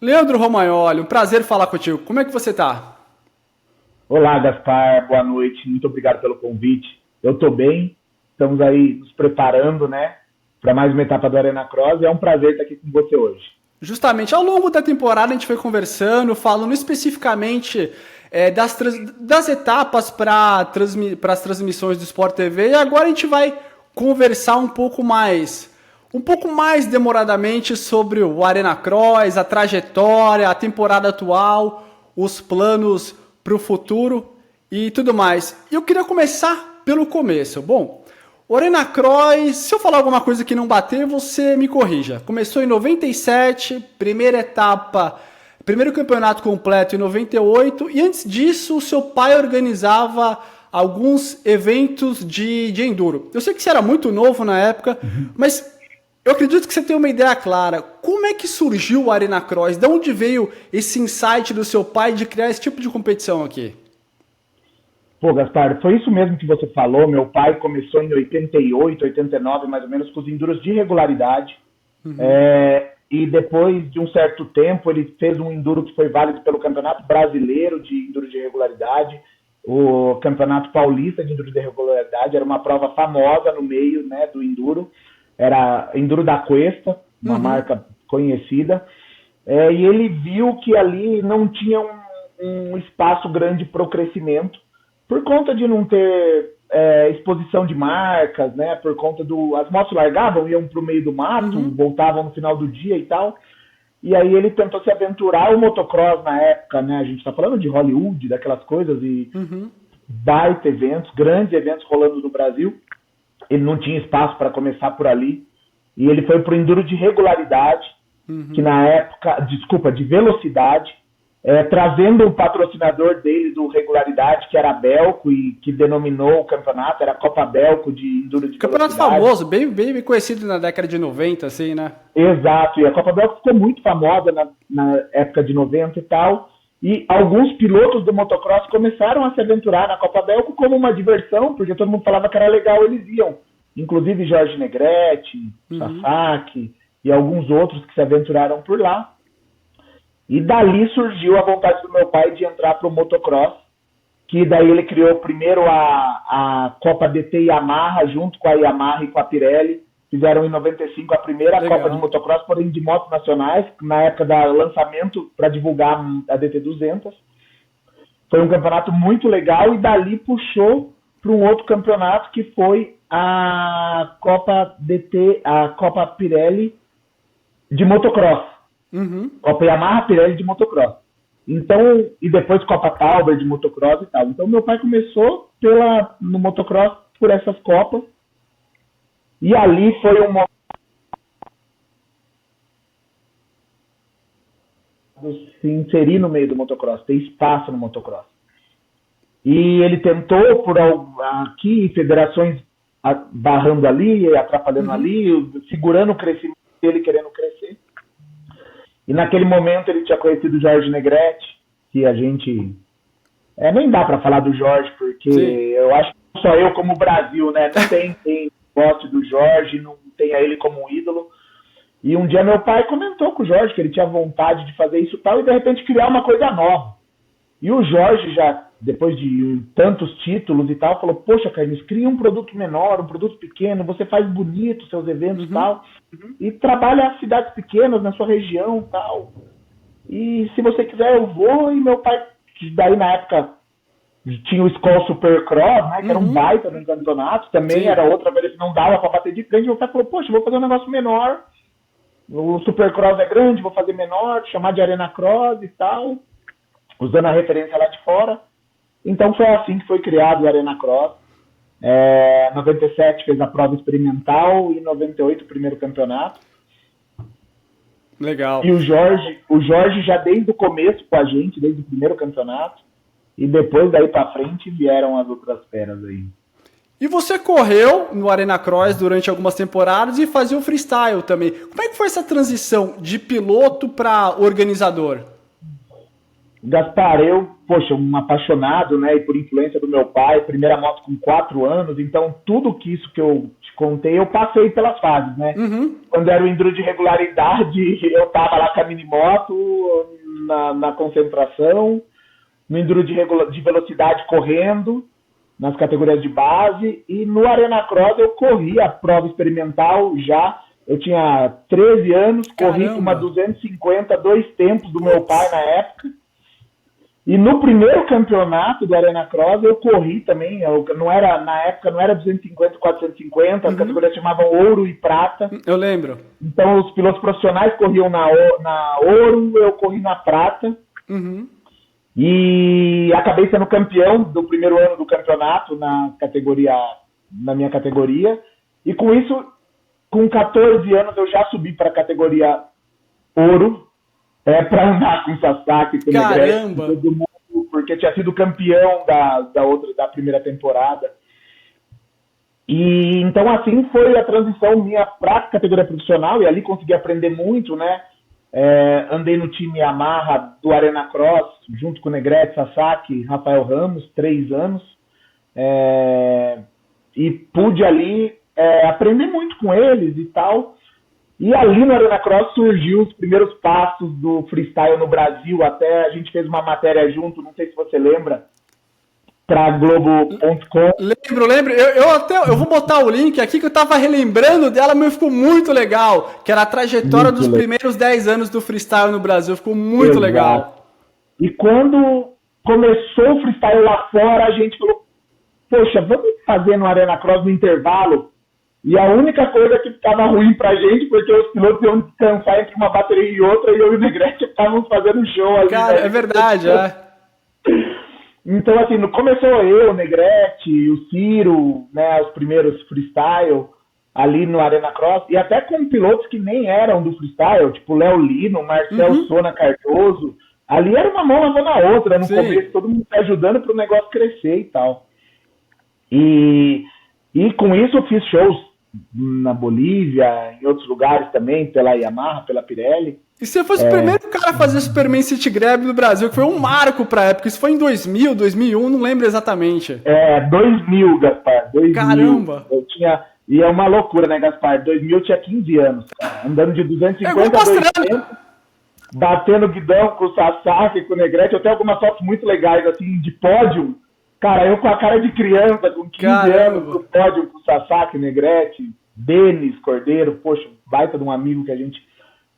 Leandro Romagnoli, um prazer falar contigo. Como é que você tá? Olá, Gaspar, boa noite. Muito obrigado pelo convite. Eu estou bem, estamos aí nos preparando, né, para mais uma etapa do Arena Cross. É um prazer estar aqui com você hoje. Justamente, ao longo da temporada a gente foi conversando, falando especificamente das etapas para as transmissões do Sport TV, e agora a gente vai conversar um pouco mais demoradamente sobre o Arena Cross, a trajetória, a temporada atual, os planos para o futuro e tudo mais. E eu queria começar pelo começo. Bom, o Arena Cross, se eu falar alguma coisa que não bater, você me corrija. Começou em 97, primeira etapa, primeiro campeonato completo em 98, e antes disso o seu pai organizava alguns eventos de enduro. Eu sei que você era muito novo na época, mas eu acredito que você tem uma ideia clara. Como é que surgiu o Arena Cross? De onde veio esse insight do seu pai de criar esse tipo de competição aqui? Pô, Gaspar, foi isso mesmo que você falou. Meu pai começou em 88, 89, mais ou menos, com os enduros de regularidade. E depois de um certo tempo, ele fez um enduro que foi válido pelo Campeonato Brasileiro de Enduro de Regularidade, o Campeonato Paulista de Enduro de Regularidade. Era uma prova famosa no meio, né, do enduro. Era Enduro da Cuesta, uma marca conhecida. E ele viu que ali não tinha um espaço grande para o crescimento, por conta de não ter exposição de marcas, né? Por conta as motos largavam, iam para o meio do mato, voltavam no final do dia e tal. E aí ele tentou se aventurar. O motocross na época, né? A gente está falando de Hollywood, daquelas coisas, e baita eventos, grandes eventos rolando no Brasil. Ele não tinha espaço para começar por ali. E ele foi para o enduro de regularidade, que na época, de velocidade, trazendo o patrocinador dele do regularidade, que era a Belco, e que denominou o campeonato, era a Copa Belco de enduro de Campeonato velocidade. famoso, bem conhecido na década de 90, assim, né? Exato, e a Copa Belco ficou muito famosa na época de 90 e tal, e alguns pilotos do motocross começaram a se aventurar na Copa Belco como uma diversão, porque todo mundo falava que era legal, eles iam. Inclusive Jorge Negrete, Sasaki e alguns outros que se aventuraram por lá. E dali surgiu a vontade do meu pai de entrar para o motocross, que daí ele criou primeiro a Copa DT Yamaha, junto com a Yamaha e com a Pirelli. Fizeram em 95 a primeira Legal. Copa de motocross, porém de motos nacionais, na época do lançamento para divulgar a DT 200. Foi um campeonato muito legal e dali puxou para um outro campeonato que foi a Copa DT, a Copa Pirelli de motocross. Copa Yamaha, Pirelli de motocross. Então, e depois Copa Tauber de motocross e tal. Então meu pai começou no motocross por essas copas. E ali foi um momento de se inserir no meio do motocross, ter espaço no motocross. E ele tentou por aqui, federações barrando ali, atrapalhando ali, segurando o crescimento dele, querendo crescer. E naquele momento ele tinha conhecido o Jorge Negrete, que a gente... nem dá para falar do Jorge, porque eu acho que não só eu como o Brasil, né? Não tem quem goste do Jorge, não tenha ele como um ídolo. E um dia meu pai comentou com o Jorge que ele tinha vontade de fazer isso e tal, e de repente criar uma coisa nova. E o Jorge já, depois de tantos títulos e tal, falou, poxa, Carlinhos, cria um produto menor, um produto pequeno, você faz bonito seus eventos e tal, e trabalha as cidades pequenas na sua região e tal. E se você quiser eu vou, e meu pai, daí na época tinha o Skol Supercross, né, que era um baita no campeonato, também era outra vez que não dava para bater de frente, meu pai falou, poxa, vou fazer um negócio menor, o Supercross é grande, vou fazer menor, chamar de Arena Cross e tal, usando a referência lá de fora. Então foi assim que foi criado o Arena Cross. 97 fez a prova experimental e 98 o primeiro campeonato. Legal. E o Jorge já desde o começo com a gente, desde o primeiro campeonato, e depois daí pra frente vieram as outras feras aí. E você correu no Arena Cross durante algumas temporadas e fazia o freestyle também. Como é que foi essa transição de piloto para organizador? Gaspar, poxa, um apaixonado, né, e por influência do meu pai, primeira moto com 4 anos, então tudo isso que eu te contei, eu passei pelas fases, né? Quando era o enduro de regularidade, eu tava lá com a minimoto, na concentração, no enduro de velocidade correndo, nas categorias de base, e no Arena Cross eu corri a prova experimental já. Eu tinha 13 anos, corri com uma 250, 2 tempos do meu pai na época. E no primeiro campeonato do Arena Cross eu corri também, na época não era 250, 450, as categorias chamavam ouro e prata. Eu lembro. Então os pilotos profissionais corriam na ouro, eu corri na prata. E acabei sendo campeão do primeiro ano do campeonato na minha categoria. E com isso, com 14 anos, eu já subi para a categoria ouro, para andar com o Sasaki, com o Negrete, todo mundo, porque tinha sido campeão da primeira temporada. E então assim foi a transição minha para a categoria profissional, e ali consegui aprender muito, né? Andei no time Yamaha do Arena Cross, junto com o Negrete, Sasaki, Rafael Ramos, 3 anos. E pude ali aprender muito com eles e tal. E ali no Arena Cross surgiu os primeiros passos do freestyle no Brasil. Até a gente fez uma matéria junto, não sei se você lembra, para Globo.com. Lembro. Eu vou botar o link aqui que eu tava relembrando dela, mas ficou muito legal. Que era a trajetória dos primeiros 10 anos do freestyle no Brasil. Ficou muito legal. E quando começou o freestyle lá fora, a gente falou, poxa, vamos fazer no Arena Cross no intervalo. E a única coisa que ficava ruim pra gente, porque os pilotos iam descansar entre uma bateria e outra, e eu e o Negrete estávamos fazendo show ali. Cara, é verdade, Então, assim, começou eu, o Negrete, o Ciro, né, os primeiros freestyle ali no Arena Cross, e até com pilotos que nem eram do freestyle, tipo Léo Lino, Marcel Sona Cardoso. Ali era uma mão lavando a outra, no começo, todo mundo se ajudando para o negócio crescer e tal. E com isso eu fiz shows na Bolívia, em outros lugares também, pela Yamaha, pela Pirelli. E você foi o primeiro cara a fazer Superman City Grab no Brasil, que foi um marco pra época. Isso foi em 2000, 2001, não lembro exatamente. 2000, Gaspar. 2000. Caramba! E é uma loucura, né, Gaspar? 2000 eu tinha 15 anos, cara. Andando de 250 a 200, batendo guidão com o Sasaki, com o Negrete. Eu tenho algumas fotos muito legais, assim, de pódio. Cara, eu com a cara de criança, com 15 anos, no pódio com o Sasaki, Negrete, Denis Cordeiro, poxa, baita de um amigo que a gente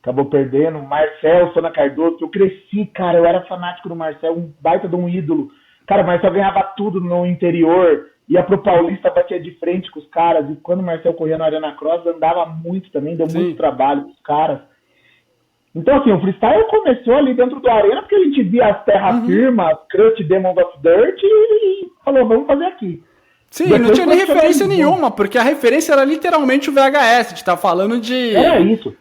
acabou perdendo, Marcel Sona Cardoso, que eu cresci, cara, eu era fanático do Marcel, um baita de um ídolo. Cara, o Marcel ganhava tudo no interior, ia pro Paulista, batia de frente com os caras, e quando o Marcel corria na Arena Cross, andava muito também, deu muito trabalho pros caras. Então, assim, o freestyle começou ali dentro do Arena, porque a gente via as terra firma, Crush Demons of Dirt, e falou, vamos fazer aqui. Sim, depois não tinha nem referência nenhuma, porque a referência era literalmente o VHS, a gente tá falando de... Era isso.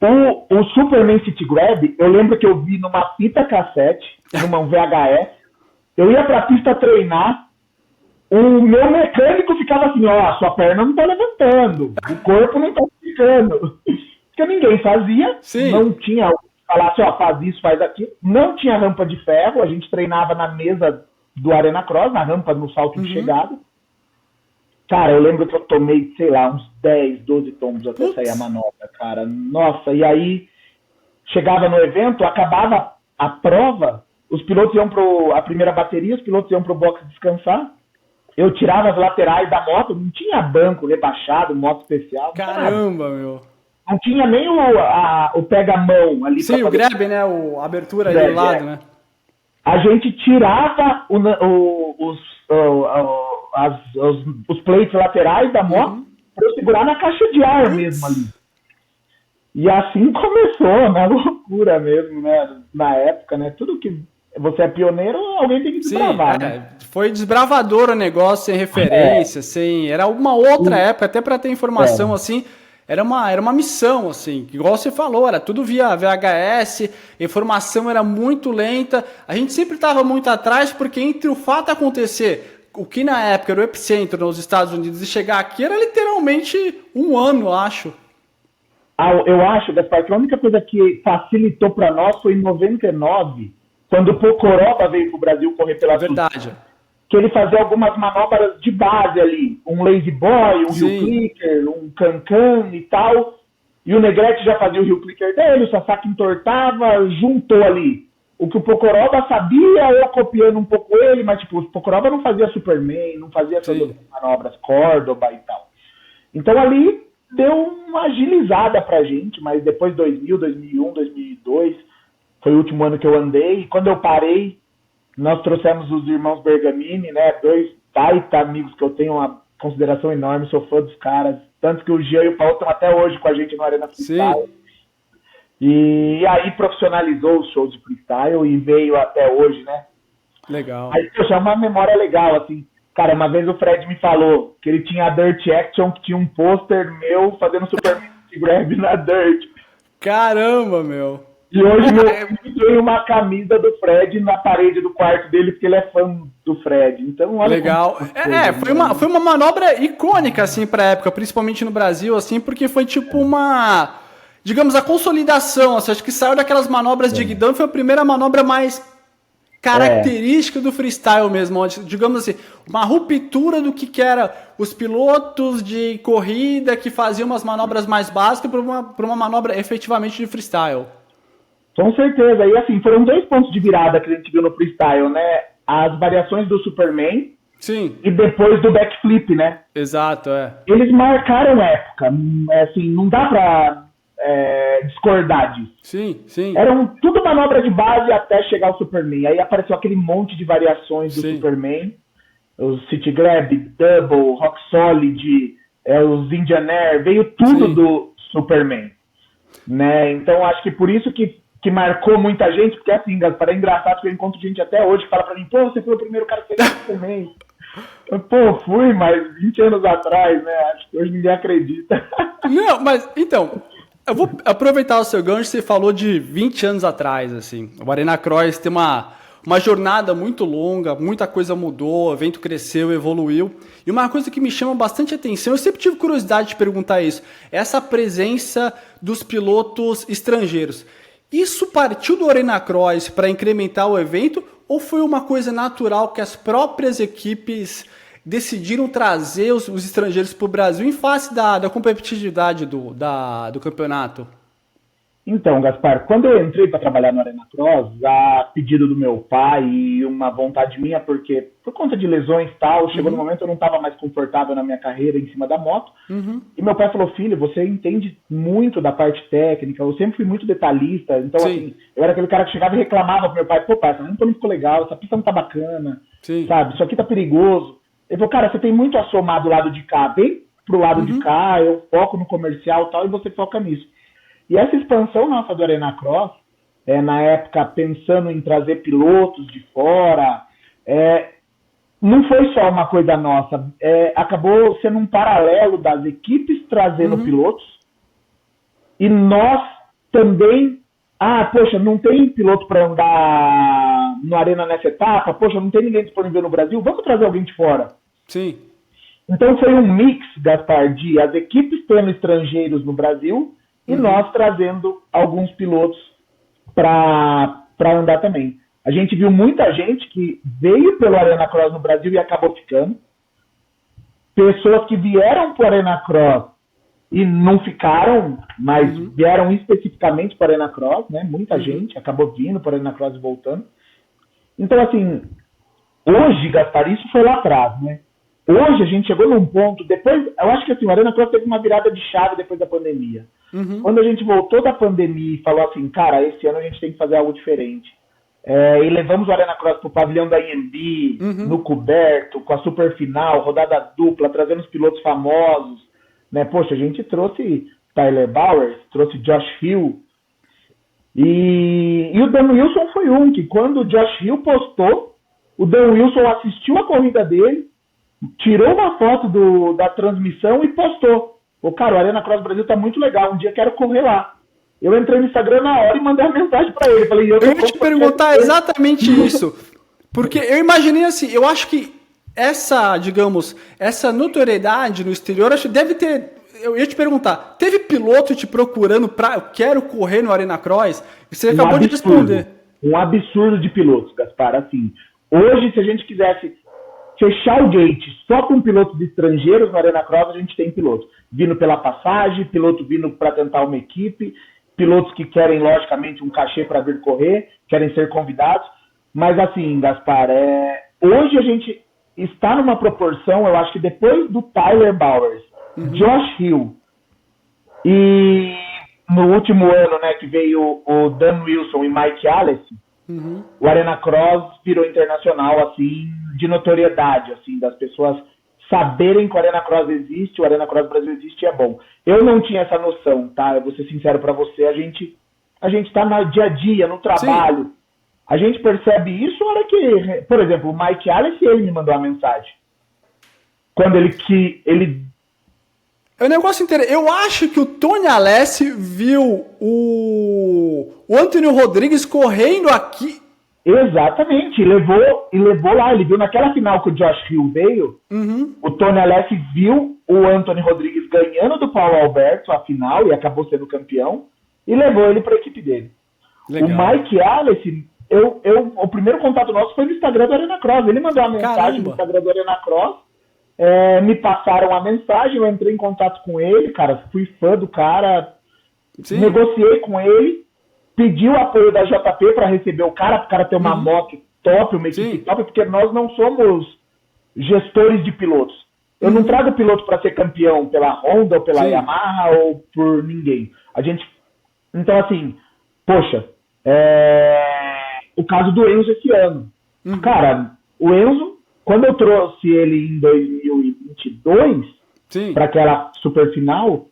O Superman City Grab, eu lembro que eu vi numa fita cassete, numa VHS, eu ia pra pista treinar, o meu mecânico ficava assim, ó, sua perna não tá levantando, o corpo não tá ficando. Porque ninguém fazia, não tinha falasse, ó, faz isso, faz aquilo. Não tinha rampa de ferro, a gente treinava na mesa do Arena Cross, na rampa no salto de chegada. Cara, eu lembro que eu tomei, sei lá, uns 10, 12 tombos até sair a manobra, cara. Nossa, e aí chegava no evento, acabava a prova, os pilotos iam a primeira bateria, os pilotos iam pro box descansar. Eu tirava as laterais da moto, não tinha banco rebaixado, moto especial. Caramba, meu. Não tinha nem o pega-mão ali. Sim, o grab, né? A abertura ali do lado, né? A gente tirava os plates laterais da moto para eu segurar na caixa de ar mesmo ali. E assim começou, na loucura mesmo, né? Na época, né? Tudo que você é pioneiro, alguém tem que desbravar, né? Foi desbravador o negócio, sem referência, sem... Era uma outra época, até para ter informação assim... Era uma missão, assim, igual você falou, era tudo via VHS, a informação era muito lenta, a gente sempre estava muito atrás, porque entre o fato acontecer, o que na época era o epicentro nos Estados Unidos, e chegar aqui era literalmente um ano, acho. Eu acho, Gaspar, que a única coisa que facilitou para nós foi em 99, quando o Pocoroba veio para o Brasil correr pela verdade. que ele fazia algumas manobras de base ali, um lazy boy, um heel clicker, um can-can e tal, e o Negrete já fazia o heel clicker dele, o Sasaki entortava, juntou ali o que o Pocoroba sabia, eu copiando um pouco ele, mas tipo, o Pocoroba não fazia Superman, não fazia essas manobras Córdoba e tal. Então ali deu uma agilizada pra gente, mas depois 2000, 2001, 2002, foi o último ano que eu andei, e quando eu parei, nós trouxemos os irmãos Bergamini, né, 2 baita amigos que eu tenho uma consideração enorme, sou fã dos caras, tanto que o Jean e o Paulo estão até hoje com a gente no Arena Freestyle. E aí profissionalizou os shows de freestyle e veio até hoje, né? Legal. Aí, poxa, é uma memória legal, assim. Cara, uma vez o Fred me falou que ele tinha a Dirt Action, que tinha um pôster meu fazendo Superman Grab na Dirt. Caramba, meu! E hoje meu filho tem uma camisa do Fred na parede do quarto dele, porque ele é fã do Fred. Então, olha. Legal. Foi uma manobra icônica, assim, pra época, principalmente no Brasil, assim, porque foi tipo uma, digamos, a consolidação. Assim, acho que saiu daquelas manobras de guidão, foi a primeira manobra mais característica do freestyle mesmo, onde, digamos assim, uma ruptura do que era os pilotos de corrida que faziam umas manobras mais básicas para uma manobra efetivamente de freestyle. Com certeza. E assim, foram 2 pontos de virada que a gente viu no freestyle, né? As variações do Superman. Sim. E depois do backflip, né? Exato, Eles marcaram época. Assim, não dá pra discordar disso. Sim. Eram tudo manobra de base até chegar ao Superman. Aí apareceu aquele monte de variações do Superman. Os City Grab, Double, Rock Solid, os Indian Air. Veio tudo do Superman. Né? Então acho que por isso que marcou muita gente, porque assim, Gaspar, é engraçado que eu encontro gente até hoje que fala pra mim, pô, você foi o primeiro cara que fez isso também. Pô, fui, mas 20 anos atrás, né? Acho que hoje ninguém acredita. Não, mas, então, eu vou aproveitar o seu gancho, você falou de 20 anos atrás, assim. O Arena Cross tem uma jornada muito longa, muita coisa mudou, o evento cresceu, evoluiu. E uma coisa que me chama bastante atenção, eu sempre tive curiosidade de perguntar isso, é essa presença dos pilotos estrangeiros. Isso partiu do Arena Cross para incrementar o evento ou foi uma coisa natural que as próprias equipes decidiram trazer os estrangeiros para o Brasil em face da competitividade do campeonato? Então, Gaspar, quando eu entrei para trabalhar no Arena Cross, a pedido do meu pai e uma vontade minha, porque por conta de lesões e tal, chegou no momento eu não estava mais confortável na minha carreira em cima da moto. E meu pai falou, filho, você entende muito da parte técnica, eu sempre fui muito detalhista, então assim, eu era aquele cara que chegava e reclamava pro meu pai, pô pai, essa não ficou legal, essa pista não tá bacana, sabe, isso aqui tá perigoso. Ele falou, cara, você tem muito a somar do lado de cá, vem pro lado de cá, eu foco no comercial e tal, e você foca nisso. E essa expansão nossa do Arena Cross, na época pensando em trazer pilotos de fora, não foi só uma coisa nossa, acabou sendo um paralelo das equipes trazendo pilotos, e nós também, poxa, não tem piloto para andar no Arena nessa etapa, poxa, não tem ninguém disponível no Brasil, vamos trazer alguém de fora. Sim. Então foi um mix, Gaspar, de as equipes tendo estrangeiros no Brasil, e nós trazendo alguns pilotos para andar também. A gente viu muita gente que veio pelo Arena Cross no Brasil e acabou ficando. Pessoas que vieram para o Arena Cross e não ficaram, mas vieram especificamente para o Arena Cross, né? Muita gente acabou vindo para o Arena Cross e voltando. Então, assim, hoje, Gaspar, isso foi lá atrás, né? Hoje a gente chegou num ponto, depois, eu acho que assim, o Arena Cross teve uma virada de chave depois da pandemia. Quando a gente voltou da pandemia e falou assim, cara, esse ano a gente tem que fazer algo diferente. E levamos o Arena Cross pro pavilhão da IMB, no coberto, com a super final, rodada dupla, trazendo os pilotos famosos. Né? Poxa, a gente trouxe Tyler Bowers, trouxe Josh Hill. E o Dan Wilson foi um que quando o Josh Hill postou, o Dan Wilson assistiu a corrida dele, tirou uma foto da transmissão e postou. Cara, o Arena Cross Brasil tá muito legal, um dia quero correr lá. Eu entrei no Instagram na hora e mandei uma mensagem pra ele. Falei, eu ia te perguntar exatamente isso. Porque eu imaginei assim, eu acho que essa, digamos, essa notoriedade no exterior, acho que deve ter eu ia te perguntar, teve piloto te procurando eu quero correr no Arena Cross? E você acabou de responder. Um absurdo de pilotos, Gaspar. Assim, hoje, se a gente quisesse fechar o gate só com pilotos estrangeiros no Arena Cross, a gente tem pilotos vindo pela passagem, piloto vindo para tentar uma equipe, pilotos que querem, logicamente, um cachê para vir correr, querem ser convidados. Mas assim, Gaspar, hoje a gente está numa proporção, eu acho que depois do Tyler Bowers, Josh Hill e no último ano, né, que veio o Dan Wilson e Mike Alesi, o Arena Cross virou internacional, assim, de notoriedade, assim, das pessoas saberem que o Arena Cross existe, o Arena Cross Brasil existe e é bom. Eu não tinha essa noção, tá? Eu vou ser sincero para você, a gente tá no dia a dia, no trabalho. Sim. A gente percebe isso na hora que, por exemplo, o Mike Alesi, ele me mandou uma mensagem. Quando ele é um negócio interessante. Eu acho que o Tony Alessi viu o Antônio Rodrigues correndo aqui. Exatamente, levou lá, ele viu naquela final que o Josh Hill veio, o Tony Alessi viu o Antônio Rodrigues ganhando do Paulo Alberto a final e acabou sendo campeão e levou ele para a equipe dele. Legal. O Mike Alesi, o primeiro contato nosso foi no Instagram do Arena Cross, ele mandou uma mensagem no Instagram do Arena Cross, me passaram a mensagem, eu entrei em contato com ele, cara, fui fã do cara, Sim. negociei com ele, pedi o apoio da JP para receber o cara ter uma moto top, uma equipe top, porque nós não somos gestores de pilotos. Eu não trago piloto para ser campeão pela Honda, ou pela Yamaha, ou por ninguém. Então, assim, poxa, o caso do Enzo esse ano. Cara, o Enzo, quando eu trouxe ele em 2022 para aquela super final,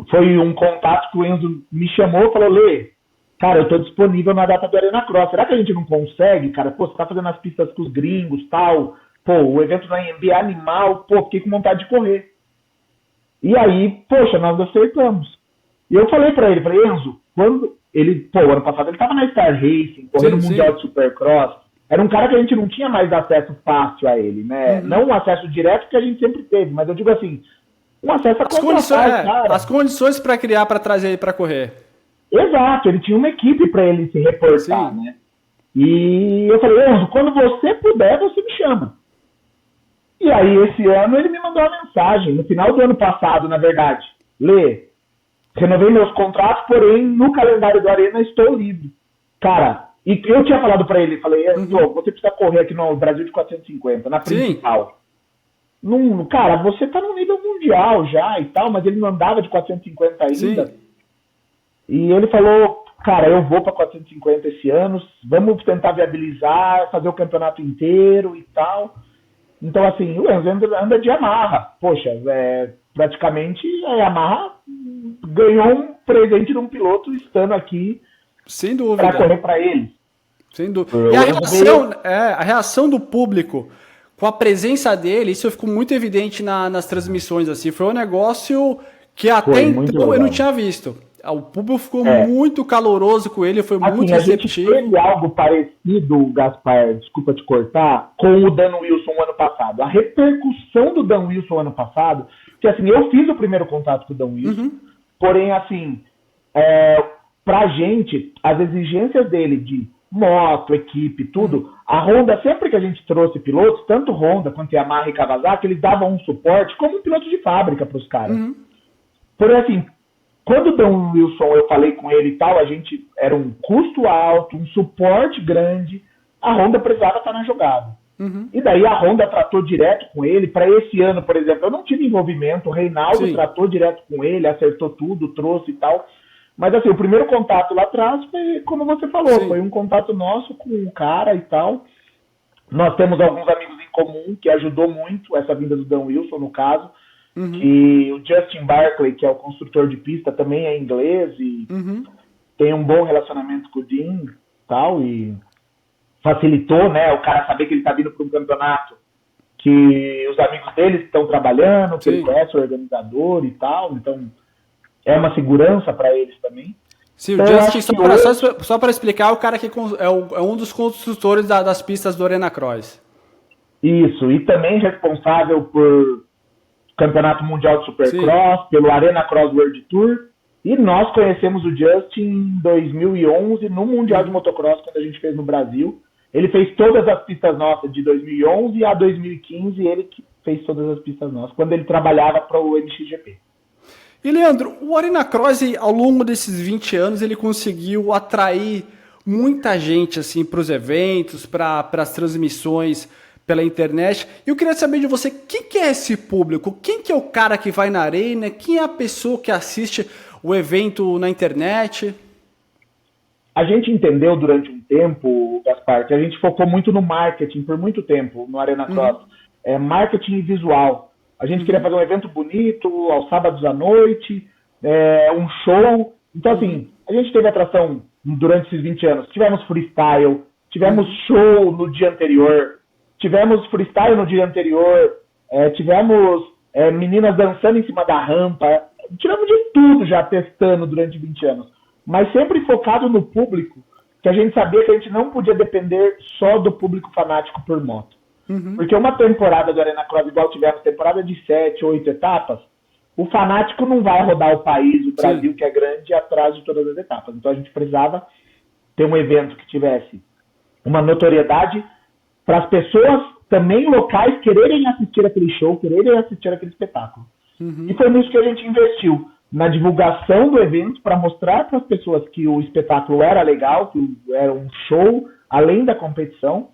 foi um contato que o Enzo me chamou e falou: Lê, cara, eu tô disponível na data do Arena Cross. Será que a gente não consegue, cara? Pô, você tá fazendo as pistas com os gringos e tal. Pô, o evento na IMB é animal. Pô, fiquei com vontade de correr. E aí, poxa, nós acertamos. E eu falei pra ele, Enzo, quando ele, o ano passado ele tava na Star Racing, correndo no Mundial de Supercross. Era um cara que a gente não tinha mais acesso fácil a ele, né? Não um acesso direto que a gente sempre teve, mas eu digo assim, um acesso a as condições para criar, para trazer ele para correr. Exato, ele tinha uma equipe para ele se reportar, né? E eu falei, Enzo, quando você puder, você me chama. E aí, esse ano, ele me mandou uma mensagem, no final do ano passado, na verdade. Lê, renovei meus contratos, porém, no calendário do Arena estou livre. Cara, e eu tinha falado para ele, falei, Enzo, você precisa correr aqui no Brasil de 450, na principal. Cara, você tá no nível mundial já e tal, mas ele não andava de 450 ainda. Sim. E ele falou, cara, eu vou para 450 esse ano, vamos tentar viabilizar, fazer o campeonato inteiro e tal. Então, assim, o Enzo anda de Yamaha. Poxa, praticamente a Yamaha ganhou um presente de um piloto estando aqui para correr para ele. Sem dúvida. E a reação do público com a presença dele, isso ficou muito evidente nas transmissões. Assim, foi um negócio que até então eu não tinha visto. O público ficou muito caloroso com ele, foi muito receptivo. A gente teve algo parecido, Gaspar, desculpa te cortar, com o Dan Wilson ano passado. A repercussão do Dan Wilson ano passado, que assim, eu fiz o primeiro contato com o Dan Wilson, porém, assim, pra gente, as exigências dele de moto, equipe, tudo, a Honda, sempre que a gente trouxe pilotos, tanto Honda quanto Yamaha e Kawasaki, eles davam um suporte como um piloto de fábrica pros caras. Porém, assim, quando o Dan Wilson, eu falei com ele e tal, a gente era um custo alto, um suporte grande, a Honda precisava estar na jogada. E daí a Honda tratou direto com ele. Para esse ano, por exemplo, eu não tive envolvimento, o Reinaldo tratou direto com ele, acertou tudo, trouxe e tal. Mas assim, o primeiro contato lá atrás foi, como você falou, foi um contato nosso com o cara e tal. Nós temos alguns amigos em comum que ajudou muito essa vinda do Dan Wilson, no caso. Que o Justin Barclay, que é o construtor de pista, também é inglês e tem um bom relacionamento com o Dean tal, e facilitou, né, o cara saber que ele está vindo para um campeonato que os amigos dele estão trabalhando, que ele conhece o organizador e tal, então é uma segurança para eles também. Sim, então, o Justin, só para explicar, o cara que é um dos construtores das pistas do Arena Cross. Isso, e também responsável por Campeonato Mundial de Supercross, Sim. pelo Arena Cross World Tour, e nós conhecemos o Justin em 2011 no Mundial de Motocross, quando a gente fez no Brasil. Ele fez todas as pistas nossas de 2011 a 2015, ele que fez todas as pistas nossas, quando ele trabalhava para o MXGP. E Leandro, o Arena Cross, ao longo desses 20 anos, ele conseguiu atrair muita gente assim, para os eventos, para as transmissões pela internet. E eu queria saber de você, quem que é esse público? Quem que é o cara que vai na arena? Quem é a pessoa que assiste o evento na internet? A gente entendeu durante um tempo, Gaspar, que a gente focou muito no marketing por muito tempo no Arena Cross. Marketing visual. A gente queria fazer um evento bonito, aos sábados à noite, um show. Então, assim, a gente teve atração durante esses 20 anos. Tivemos freestyle, tivemos show no dia anterior, tivemos freestyle no dia anterior, tivemos meninas dançando em cima da rampa, tivemos de tudo já testando durante 20 anos. Mas sempre focado no público, que a gente sabia que a gente não podia depender só do público fanático por moto. Porque uma temporada do Arena Cross, igual tivemos temporada de 7, 8 etapas, o fanático não vai rodar o país, o Brasil, que é grande, atrás de todas as etapas. Então a gente precisava ter um evento que tivesse uma notoriedade para as pessoas também locais quererem assistir aquele show, quererem assistir aquele espetáculo. E foi nisso que a gente investiu, na divulgação do evento, para mostrar para as pessoas que o espetáculo era legal, que era um show, além da competição.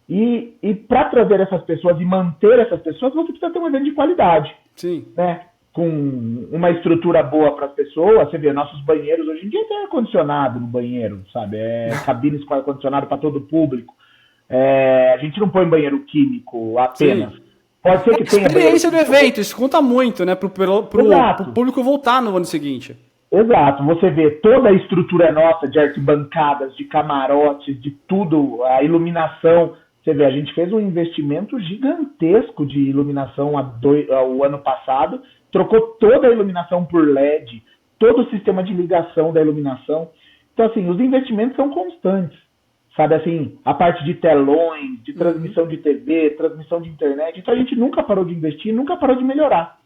E para trazer essas pessoas e manter essas pessoas, você precisa ter um evento de qualidade. Sim. Né? Com uma estrutura boa para as pessoas. Você vê, nossos banheiros hoje em dia tem ar-condicionado no banheiro, sabe? Cabines com ar-condicionado para todo o público. A gente não põe banheiro químico apenas. Sim. Pode ser que tenha. A experiência do evento, isso conta muito, né? Pro público voltar no ano seguinte. Exato, você vê toda a estrutura nossa de arquibancadas, de camarotes, de tudo, a iluminação. Você vê, a gente fez um investimento gigantesco de iluminação o ano passado, trocou toda a iluminação por LED, todo o sistema de ligação da iluminação. Então, assim, os investimentos são constantes, sabe, assim, a parte de telões, de transmissão de TV, transmissão de internet. Então, a gente nunca parou de investir, nunca parou de melhorar.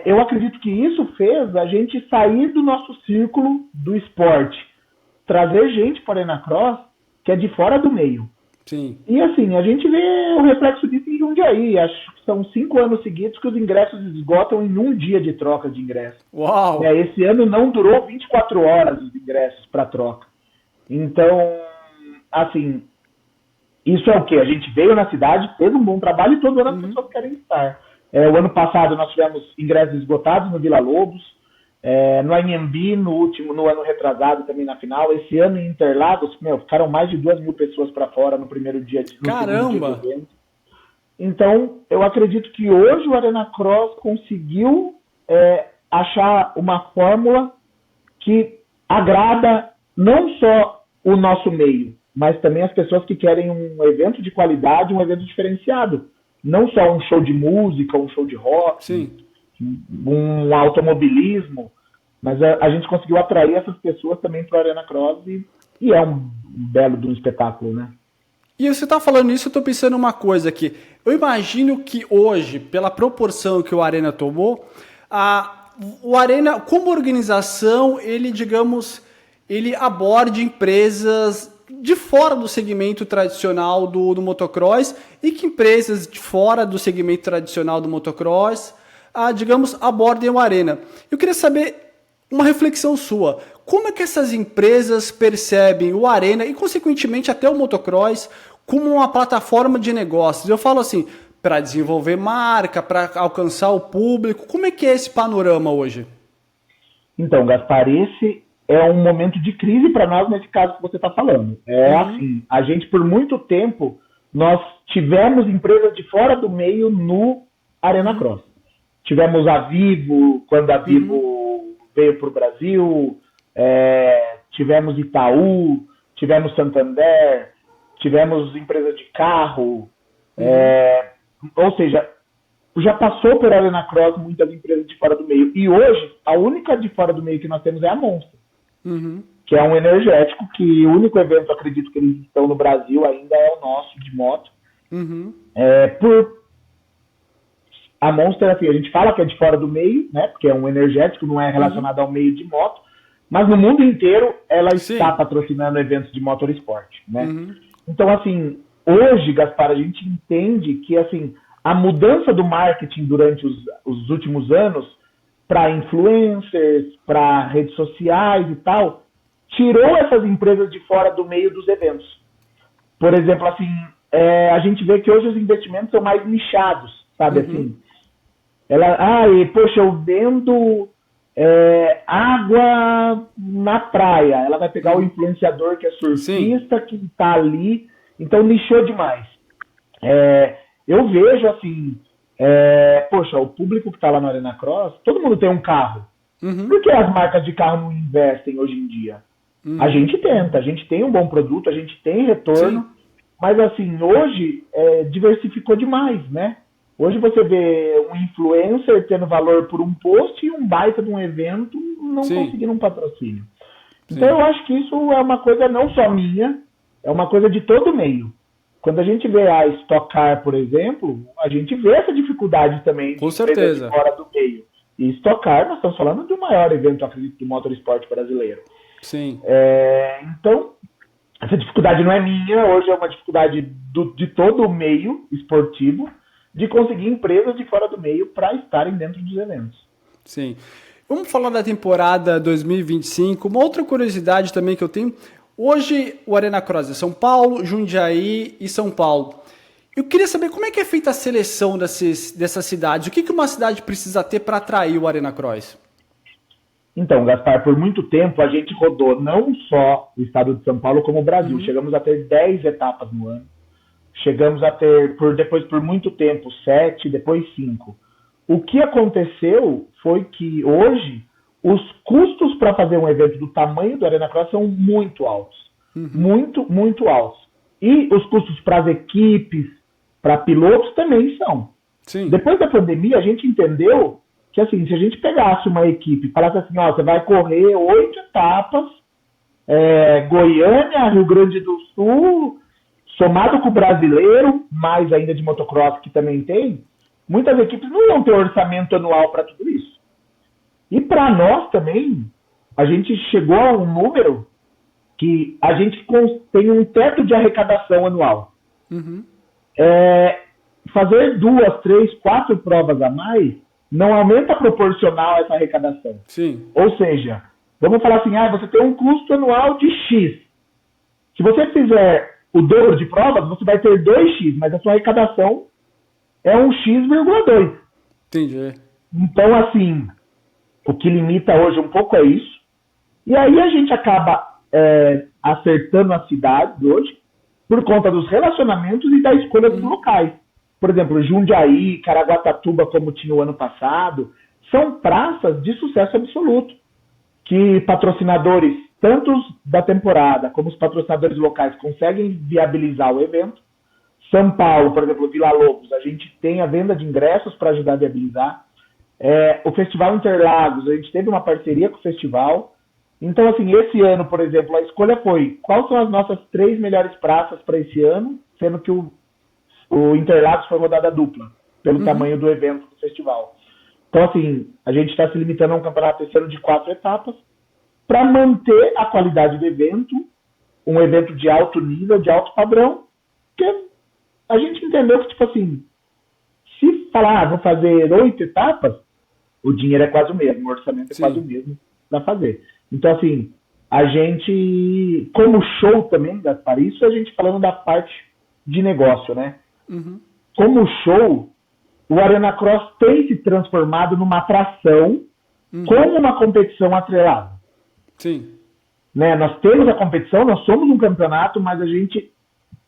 Eu acredito que isso fez a gente sair do nosso círculo do esporte, trazer gente para a Arena Cross que é de fora do meio. Sim. E assim, a gente vê o reflexo disso em Jundiaí. Acho que são 5 anos seguidos que os ingressos esgotam em um dia de troca de ingressos. Uau! Esse ano não durou 24 horas os ingressos para troca. Então, assim, isso é o quê? A gente veio na cidade, fez um bom trabalho e todo ano as pessoas querem estar. O ano passado nós tivemos ingressos esgotados no Vila Lobos, no Anhembi, no ano retrasado também na final. Esse ano em Interlagos, ficaram mais de 2.000 pessoas para fora no primeiro dia de Caramba! evento. Então, eu acredito que hoje o Arena Cross conseguiu achar uma fórmula que agrada não só o nosso meio, mas também as pessoas que querem um evento de qualidade, um evento diferenciado. Não só um show de música, um show de rock, sim, um automobilismo, mas a gente conseguiu atrair essas pessoas também para o Arena Cross e é um belo de um espetáculo, né? E você está falando isso, eu estou pensando uma coisa aqui. Eu imagino que hoje, pela proporção que o Arena tomou, o Arena, como organização, ele aborde empresas de fora do segmento tradicional do motocross e que empresas de fora do segmento tradicional do motocross, abordem o Arena. Eu queria saber uma reflexão sua. Como é que essas empresas percebem o Arena e, consequentemente, até o motocross como uma plataforma de negócios? Eu falo assim, para desenvolver marca, para alcançar o público. Como é que é esse panorama hoje? Então, Gaspar, esse é um momento de crise para nós nesse caso que você está falando. Assim, a gente por muito tempo, nós tivemos empresas de fora do meio no Arena Cross. Tivemos a Vivo, quando a Vivo veio para o Brasil, tivemos Itaú, tivemos Santander, tivemos empresas de carro, ou seja, já passou por Arena Cross muitas empresas de fora do meio. E hoje, a única de fora do meio que nós temos é a Monster. Que é um energético, que o único evento, acredito que eles estão no Brasil ainda é o nosso, de moto. A Monster, assim, a gente fala que é de fora do meio, né? Porque é um energético, não é relacionado ao meio de moto. Mas no mundo inteiro, ela está patrocinando eventos de motorsport, né? Então, assim, hoje, Gaspar, a gente entende que, assim, a mudança do marketing durante os últimos anos para influencers, para redes sociais e tal, tirou essas empresas de fora do meio dos eventos. Por exemplo, assim, a gente vê que hoje os investimentos são mais nichados, sabe, assim. Poxa, eu vendo água na praia. Ela vai pegar o influenciador que é surfista, que está ali. Então, nichou demais. Eu vejo, assim, poxa, o público que está lá na Arena Cross, todo mundo tem um carro. Por que as marcas de carro não investem hoje em dia? A gente tenta, a gente tem um bom produto, a gente tem retorno, mas, assim, hoje diversificou demais, né? Hoje você vê um influencer tendo valor por um post e um baita de um evento não conseguindo um patrocínio. Então eu acho que isso é uma coisa não só minha, é uma coisa de todo meio. Quando a gente vê a Stock Car, por exemplo, a gente vê essa dificuldade também. Com certeza. Fora do meio. E Stock Car, nós estamos falando de um maior evento, acredito, do motorsport brasileiro. Sim. Então, essa dificuldade não é minha, hoje é uma dificuldade de todo o meio esportivo, de conseguir empresas de fora do meio para estarem dentro dos eventos. Sim. Vamos falar da temporada 2025. Uma outra curiosidade também que eu tenho. Hoje o Arena Cross é São Paulo, Jundiaí e São Paulo. Eu queria saber como é que é feita a seleção dessas cidades. O que uma cidade precisa ter para atrair o Arena Cross? Então, Gaspar, por muito tempo a gente rodou não só o estado de São Paulo como o Brasil. Chegamos a ter 10 etapas no ano. Chegamos a ter, depois por muito tempo, 7, depois 5. O que aconteceu foi que hoje os custos para fazer um evento do tamanho do Arena Cross são muito altos. Muito, muito altos. E os custos para as equipes, para pilotos também são. Sim. Depois da pandemia, a gente entendeu que, assim, se a gente pegasse uma equipe e falasse assim, você vai correr 8 etapas, Goiânia, Rio Grande do Sul, somado com o brasileiro, mais ainda de motocross que também tem, muitas equipes não iam ter orçamento anual para tudo isso. E para nós também, a gente chegou a um número que a gente tem um teto de arrecadação anual. Fazer 2, 3, 4 provas a mais não aumenta proporcional a essa arrecadação. Sim. Ou seja, vamos falar assim, você tem um custo anual de X. Se você fizer o dobro de provas, você vai ter 2x, mas a sua arrecadação é um x,2. Entendi. Então, assim, o que limita hoje um pouco é isso. E aí a gente acaba acertando as cidades hoje por conta dos relacionamentos e da escolha dos locais. Por exemplo, Jundiaí, Caraguatatuba, como tinha o ano passado, são praças de sucesso absoluto, que patrocinadores, tanto da temporada como os patrocinadores locais, conseguem viabilizar o evento. São Paulo, por exemplo, Vila Lobos, a gente tem a venda de ingressos para ajudar a viabilizar. O Festival Interlagos, a gente teve uma parceria com o festival. Então, assim, esse ano, por exemplo, a escolha foi quais são as nossas 3 melhores praças para esse ano, sendo que o Interlagos foi rodada dupla, pelo tamanho do evento do festival. Então, assim, a gente está se limitando a um campeonato esse ano de 4 etapas para manter a qualidade do evento, um evento de alto nível, de alto padrão, porque a gente entendeu que, tipo assim, se falar, vou fazer 8 etapas, o dinheiro é quase o mesmo, o orçamento é quase o mesmo para fazer. Então, assim, a gente, como show também, Gaspar, isso a gente falando da parte de negócio, né? Como show, o Arena Cross tem se transformado numa atração com uma competição atrelada. Sim. Né? Nós temos a competição, nós somos um campeonato, mas a gente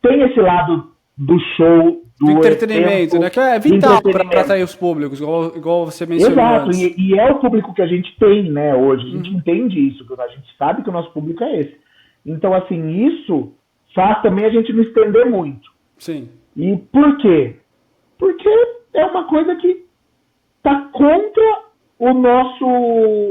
tem esse lado do show, do entretenimento, evento, né? Que é vital para atrair os públicos, igual você mencionou. Exato, antes. E é o público que a gente tem, né, hoje. A gente entende isso, a gente sabe que o nosso público é esse. Então, assim, isso faz também a gente não estender muito. Sim. E por quê? Porque é uma coisa que está contra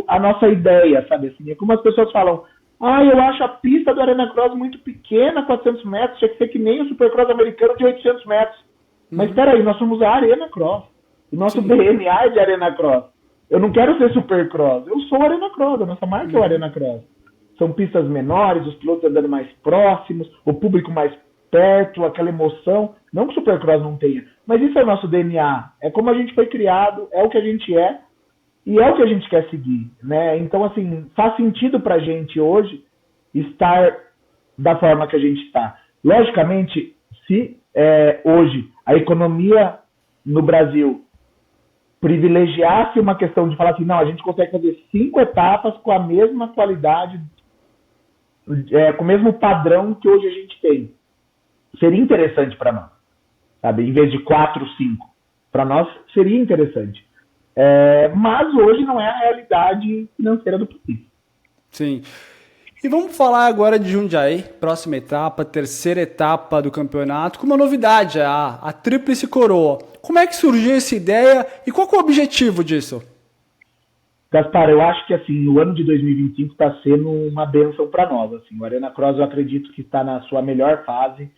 a nossa ideia, sabe? Assim, é como as pessoas falam, eu acho a pista do Arena Cross muito pequena, 400 metros, tinha que ser que nem o Supercross americano de 800 metros. Mas peraí, nós somos a Arena Cross. O nosso Sim. DNA é de Arena Cross. Eu não quero ser Supercross, eu sou Arena Cross, a nossa marca é o Arena Cross. São pistas menores, os pilotos andando mais próximos, o público mais perto, aquela emoção. Não que o Supercross não tenha, mas isso é o nosso DNA. É como a gente foi criado, é o que a gente é e é o que a gente quer seguir, né? Então, assim, faz sentido pra gente hoje estar da forma que a gente está. Logicamente, se hoje a economia no Brasil privilegiasse uma questão de falar assim, não, a gente consegue fazer 5 etapas com a mesma qualidade, com o mesmo padrão que hoje a gente tem. Seria interessante para nós, sabe? Em vez de 4, 5. Para nós seria interessante. Mas hoje não é a realidade financeira do país. Sim. E vamos falar agora de Jundiaí, próxima etapa, terceira etapa do campeonato, com uma novidade, a Tríplice Coroa. Como é que surgiu essa ideia e qual que é o objetivo disso? Gaspar, eu acho que assim, o ano de 2025 está sendo uma bênção para nós. Assim, o Arena Cross eu acredito que está na sua melhor fase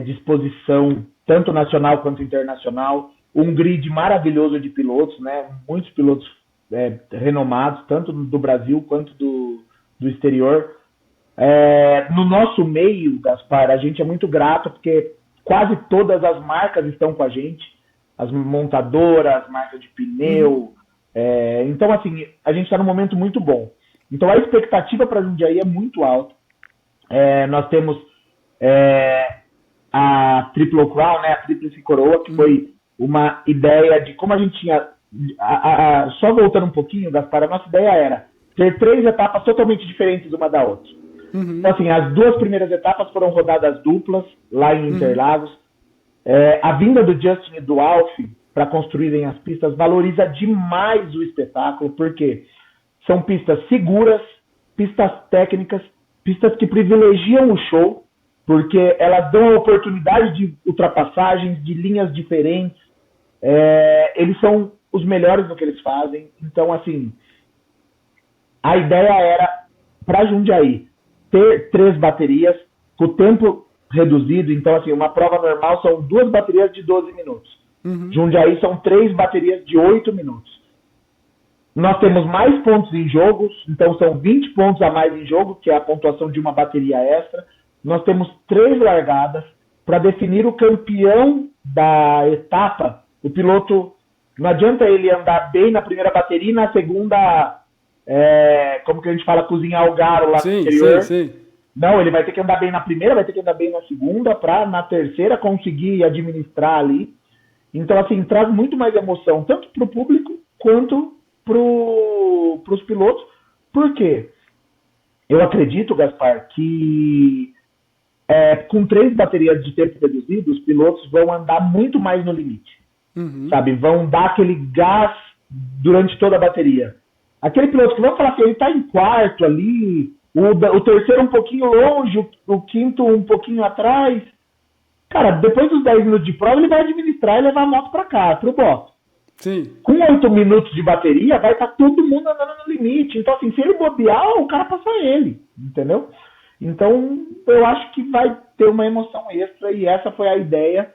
de exposição, tanto nacional quanto internacional. Um grid maravilhoso de pilotos, né? Muitos pilotos renomados, tanto do Brasil quanto do exterior. No nosso meio, Gaspar, a gente é muito grato porque quase todas as marcas estão com a gente, as montadoras, as marcas de pneu. Então, assim, a gente está num momento muito bom. Então, a expectativa para Jundiaí é muito alta. Nós temos a Triple Crown, né, a Tríplice Coroa, que foi uma ideia de como a gente tinha... só voltando um pouquinho, Gaspar, a nossa ideia era ter 3 etapas totalmente diferentes uma da outra. Então, assim, as 2 primeiras etapas foram rodadas duplas, lá em Interlagos. A vinda do Justin e do Alf para construírem as pistas valoriza demais o espetáculo, porque são pistas seguras, pistas técnicas, pistas que privilegiam o show, porque elas dão a oportunidade de ultrapassagens, de linhas diferentes. Eles são os melhores no que eles fazem. Então, assim, a ideia era, para Jundiaí, ter 3 baterias, com o tempo reduzido. Então, assim, uma prova normal são 2 baterias de 12 minutos. Jundiaí são 3 baterias de 8 minutos. Nós temos mais pontos em jogo, então são 20 pontos a mais em jogo, que é a pontuação de uma bateria extra. Nós temos 3 largadas para definir o campeão da etapa. O piloto, não adianta ele andar bem na primeira bateria e na segunda, como que a gente fala, cozinhar o garo lá no exterior. Sim. Não, ele vai ter que andar bem na primeira, vai ter que andar bem na segunda, para na terceira conseguir administrar ali. Então, assim, traz muito mais emoção, tanto para o público quanto para os pilotos. Por quê? Eu acredito, Gaspar, que com 3 baterias de tempo reduzido, os pilotos vão andar muito mais no limite. Sabe? Vão dar aquele gás durante toda a bateria. Aquele piloto que vamos falar assim, ele está em quarto ali, o terceiro um pouquinho longe, o quinto um pouquinho atrás. Cara, depois dos 10 minutos de prova, ele vai administrar e levar a moto para cá, para o box. Sim. Com 8 minutos de bateria, vai estar todo mundo andando no limite. Então, assim, se ele bobear, o cara passa ele, entendeu? Então, eu acho que vai ter uma emoção extra e essa foi a ideia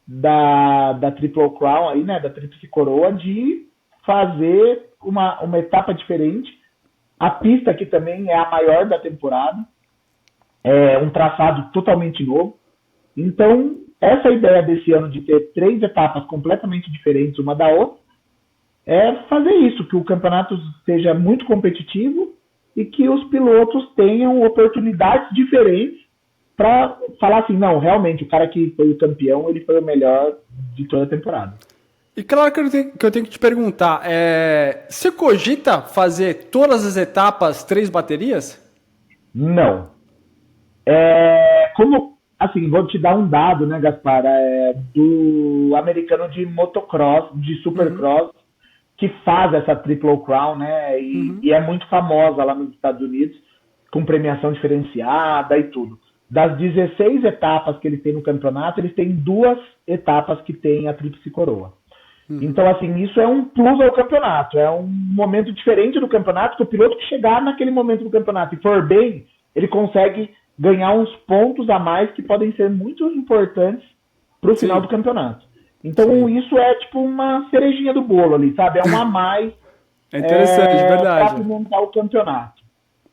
da Triple Crown, aí, né, da Tríplice Coroa, de fazer uma etapa diferente. A pista aqui também é a maior da temporada, é um traçado totalmente novo. Então, essa ideia desse ano de ter 3 etapas completamente diferentes uma da outra é fazer isso, que o campeonato seja muito competitivo e que os pilotos tenham oportunidades diferentes para falar assim, não, realmente, o cara que foi o campeão, ele foi o melhor de toda a temporada. E claro que eu tenho que te perguntar, você cogita fazer todas as etapas 3 baterias? Não. Assim, vou te dar um dado, né, Gaspar, do americano de motocross, de supercross, que faz essa Triple Crown, né, e é muito famosa lá nos Estados Unidos, com premiação diferenciada e tudo. Das 16 etapas que eles têm no campeonato, eles têm 2 etapas que têm a Tríplice Coroa. Então, assim, isso é um plus ao campeonato, é um momento diferente do campeonato, que o piloto que chegar naquele momento do campeonato e for bem, ele consegue ganhar uns pontos a mais que podem ser muito importantes para o final do campeonato. Então isso é tipo uma cerejinha do bolo ali, sabe? É um a mais É interessante, para verdade. apimentar o campeonato.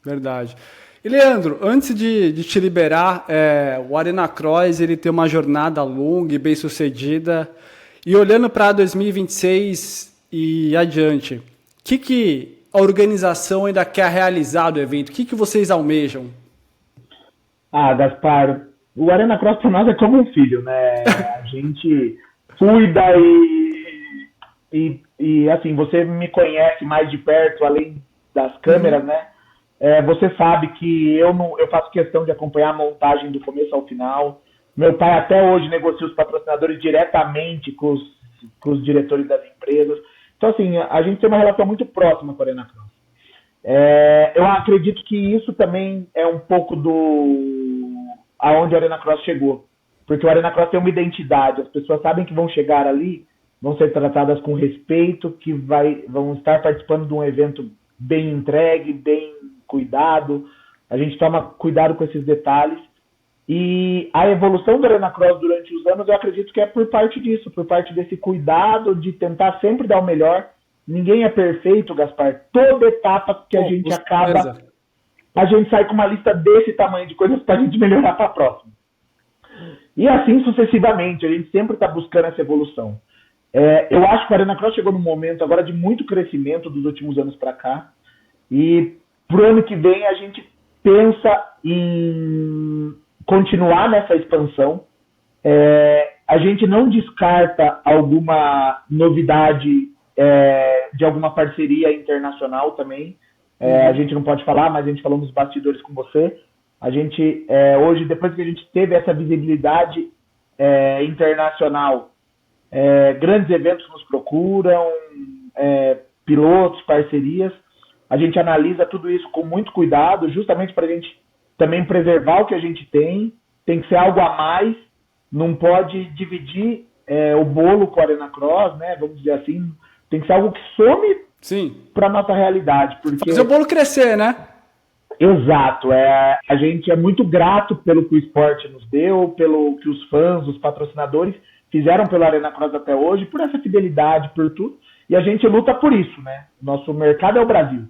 Verdade. E Leandro, antes de te liberar, o Arena Cross ele tem uma jornada longa e bem sucedida. E olhando para 2026 e adiante, o que a organização ainda quer realizar do evento? O que vocês almejam? Ah, Gaspar, o Arena Cross para nós é como um filho, né? A gente cuida e assim, você me conhece mais de perto, além das câmeras, né? Você sabe que eu faço questão de acompanhar a montagem do começo ao final. Meu pai até hoje negocia os patrocinadores diretamente com os diretores das empresas. Então, assim, a gente tem uma relação muito próxima com a Arena Cross. Eu acredito que isso também é um pouco aonde a Arena Cross chegou. Porque o Arena Cross tem uma identidade. As pessoas sabem que vão chegar ali, vão ser tratadas com respeito, que vão estar participando de um evento bem entregue, bem cuidado. A gente toma cuidado com esses detalhes. E a evolução da Arena Cross durante os anos, eu acredito que é por parte disso, por parte desse cuidado de tentar sempre dar o melhor. Ninguém é perfeito, Gaspar. Toda etapa que a gente acaba, a gente sai com uma lista desse tamanho de coisas para a gente melhorar para a próxima. E assim sucessivamente, a gente sempre está buscando essa evolução. Eu acho que a Arena Cross chegou num momento agora de muito crescimento dos últimos anos para cá. E pro ano que vem a gente pensa em continuar nessa expansão. A gente não descarta alguma novidade de alguma parceria internacional também. A gente não pode falar, mas a gente falou nos bastidores com você. A gente, hoje, depois que a gente teve essa visibilidade internacional, grandes eventos nos procuram, pilotos, parcerias. A gente analisa tudo isso com muito cuidado, justamente para a gente também preservar o que a gente tem. Tem que ser algo a mais, não pode dividir o bolo com a Arena Cross, né? Vamos dizer assim. Tem que ser algo que some para nossa realidade. Porque... fazer o bolo crescer, né? Exato. A gente é muito grato pelo que o esporte nos deu, pelo que os fãs, os patrocinadores fizeram pela Arena Cross até hoje, por essa fidelidade, por tudo. E a gente luta por isso, né? Nosso mercado é o Brasil.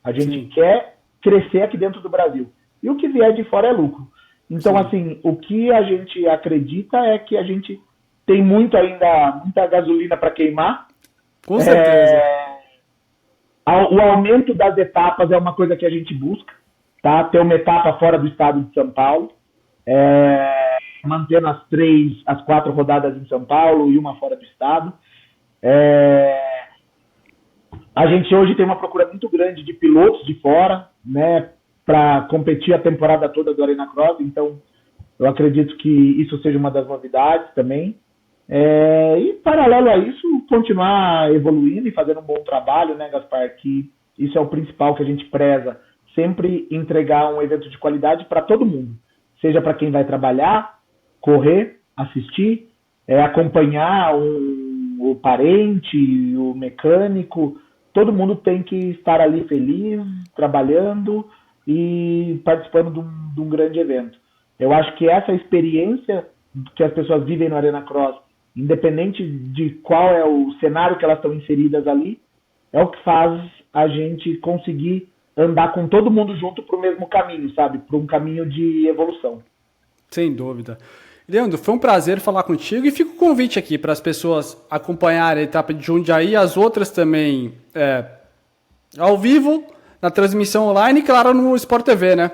A gente quer crescer aqui dentro do Brasil. E o que vier de fora é lucro. Então, assim, o que a gente acredita é que a gente tem muita gasolina para queimar. Com certeza. O aumento das etapas é uma coisa que a gente busca, tá? Ter uma etapa fora do estado de São Paulo, mantendo as 4 rodadas em São Paulo e uma fora do estado. A gente hoje tem uma procura muito grande de pilotos de fora, né, para competir a temporada toda do Arena Cross. Então, eu acredito que isso seja uma das novidades também. E, paralelo a isso, continuar evoluindo e fazendo um bom trabalho, né, Gaspar? Que isso é o principal que a gente preza. Sempre entregar um evento de qualidade para todo mundo. Seja para quem vai trabalhar, correr, assistir, acompanhar o parente, o mecânico. Todo mundo tem que estar ali feliz, trabalhando e participando de um grande evento. Eu acho que essa experiência que as pessoas vivem no Arena Cross, independente de qual é o cenário que elas estão inseridas ali, é o que faz a gente conseguir andar com todo mundo junto para o mesmo caminho, sabe? Para um caminho de evolução. Sem dúvida. Leandro, foi um prazer falar contigo e fica o convite aqui para as pessoas acompanharem a etapa de Jundiaí e as outras também ao vivo, na transmissão online e, claro, no Sport TV, né?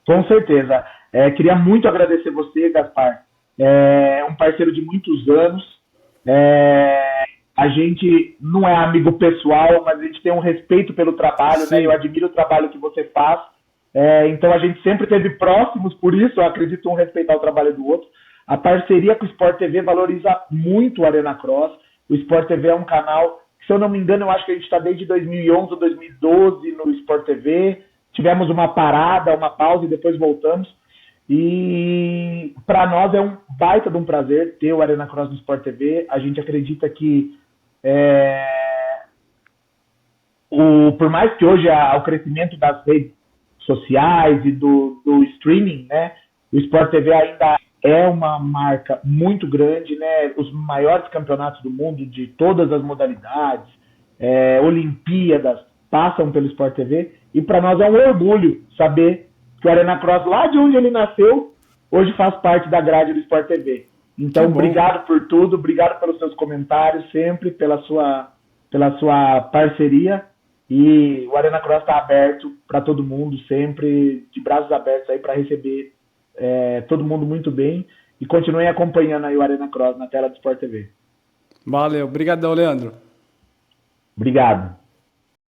Com certeza. Queria muito agradecer você, Gaspar. É um parceiro de muitos anos. A gente não é amigo pessoal, mas a gente tem um respeito pelo trabalho, né? Eu admiro o trabalho que você faz. Então a gente sempre esteve próximos, por isso eu acredito um respeitar o trabalho do outro. A parceria com o Sport TV valoriza muito o Arena Cross. O Sport TV é um canal, se eu não me engano, eu acho que a gente está desde 2011 ou 2012 no Sport TV. Tivemos uma parada, uma pausa e depois voltamos. E para nós é um baita de um prazer ter o Arena Cross no Sport TV. A gente acredita que por mais que hoje o crescimento das redes sociais e do streaming, né, o Sport TV ainda é uma marca muito grande, né? Os maiores campeonatos do mundo de todas as modalidades, Olimpíadas, passam pelo Sport TV, e para nós é um orgulho saber que o Arena Cross, lá de onde ele nasceu, hoje faz parte da grade do Sport TV. Então, obrigado por tudo, obrigado pelos seus comentários sempre, pela sua parceria, e o Arena Cross está aberto para todo mundo sempre, de braços abertos aí para receber todo mundo muito bem, e continuem acompanhando aí o Arena Cross na tela do Sport TV. Valeu, obrigadão, Leandro. Obrigado.